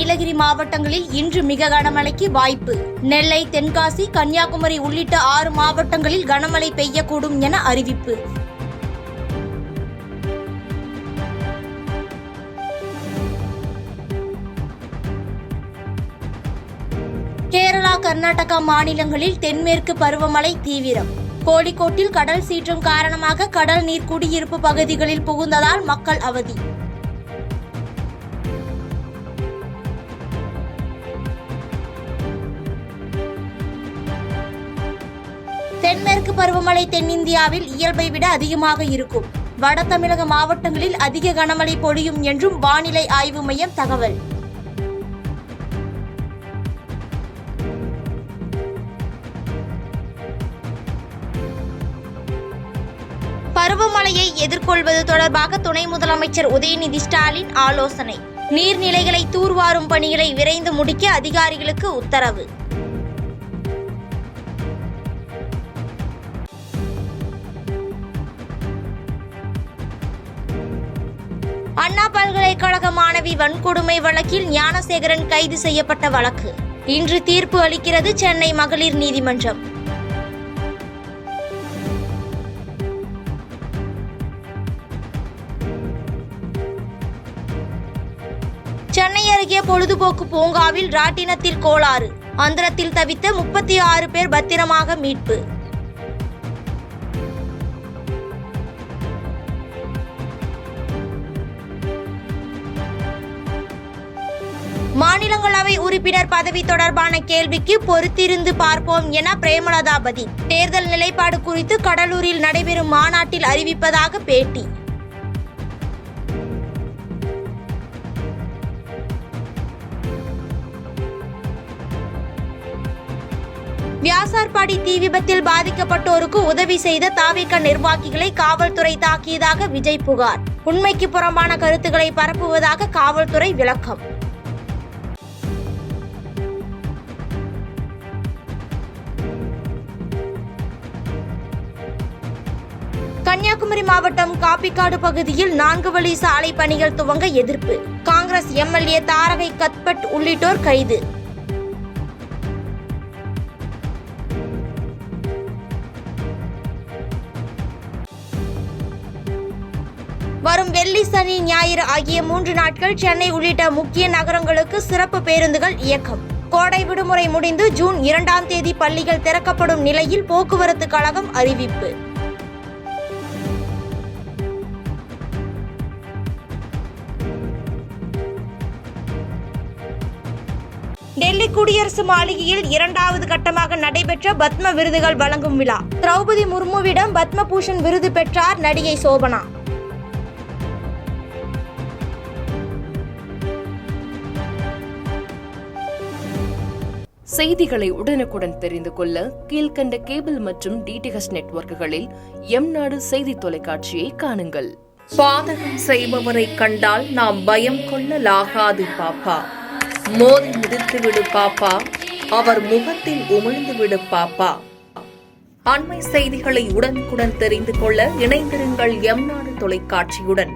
நீலகிரி மாவட்டங்களில் இன்று மிக கனமழைக்கு வாய்ப்பு. நெல்லை, தென்காசி, கன்னியாகுமரி உள்ளிட்ட 6 மாவட்டங்களில் கனமழை பெய்யக்கூடும் என அறிவிப்பு. கேரளா, கர்நாடகா மாநிலங்களில் தென்மேற்கு பருவமழை தீவிரம். கோழிக்கோட்டில் கடல் சீற்றம் காரணமாக கடல் நீர் குடியிருப்பு பகுதிகளில் புகுந்ததால் மக்கள் அவதி. தென்மேற்கு பருவமழை தென்னிந்தியாவில் இயல்பை விட அதிகமாக இருக்கும். வட தமிழக மாவட்டங்களில் அதிக கனமழை பொழியும் என்றும் வானிலை ஆய்வு மையம் தகவல். பருவமழையை எதிர்கொள்வது தொடர்பாக துணை முதலமைச்சர் உதயநிதி ஸ்டாலின் ஆலோசனை. நீர்நிலைகளை தூர்வாரும் பணிகளை விரைந்து முடிக்க அதிகாரிகளுக்கு உத்தரவு. அண்ணா பல்கலைக்கழக மாணவி வன்கொடுமை வழக்கில் ஞானசேகரன் கைது செய்யப்பட்ட வழக்கு இன்று தீர்ப்பு அளிக்கிறது சென்னை மகளிர் நீதிமன்றம். சென்னை அருகே பொழுதுபோக்கு பூங்காவில் ராட்டினத்தில் கோளாறு, அந்தரத்தில் தவித்த 36 பேர் பத்திரமாக மீட்பு. மாநிலங்களவை உறுப்பினர் பதவி தொடர்பான கேள்விக்கு பொறுத்திருந்து பார்ப்போம் என பிரேமலதா பதில். தேர்தல் நிலைப்பாடு குறித்து கடலூரில் நடைபெறும் மாநாட்டில் அறிவிப்பதாக பேட்டி. வியாசார்பாடி தீ விபத்தில் பாதிக்கப்பட்டோருக்கு உதவி செய்த தாவேகா நிர்வாகிகளை காவல்துறை தாக்கியதாக விஜய் புகார். உண்மைக்கு புறம்பான கருத்துக்களை பரப்புவதாக காவல்துறை விளக்கம். கன்னியாகுமரி மாவட்டம் காப்பிக்காடு பகுதியில் 4 வழி சாலை பணிகள் துவங்க எதிர்ப்பு. காங்கிரஸ் எம்எல்ஏ தாரகை கத்பட் உள்ளிட்டோர் கைது. வரும் வெள்ளி, சனி, ஞாயிறு ஆகிய 3 நாட்கள் சென்னை உள்ளிட்ட முக்கிய நகரங்களுக்கு சிறப்பு பேருந்துகள் இயக்கம். கோடை விடுமுறை முடிந்து ஜூன் 2ஆம் தேதி பள்ளிகள் திறக்கப்படும் நிலையில் போக்குவரத்து கழகம் அறிவிப்பு. டெல்லி குடியரசு மாளிகையில் 2வது கட்டமாக நடைபெற்ற பத்ம விருதுகள் வழங்கும் விழா. திரௌபதி முர்முவிடம் பத்மபூஷன் விருது பெற்றார் நடிகை சோபனா. செய்திகளை உடனுக்குடன் தெரிந்து கொள்ள கீழ்கண்ட கேபிள் மற்றும் டிடிஎச் நெட்வொர்க்குகளில் எம்நாடு செய்தி தொலைக்காட்சியை காணுங்கள். பாதகம் செய்பவரை கண்டால் நாம் பயம் கொள்ளலாகாது பாப்பா. மோதி மிதித்து விடு பாப்பா, அவர் முகத்தில் உமிழ்ந்து விடு பாப்பா. அண்மை செய்திகளை உடனுக்குடன் தெரிந்து கொள்ள இணைந்திருங்கள் எம்நாடு தொலைக்காட்சியுடன்.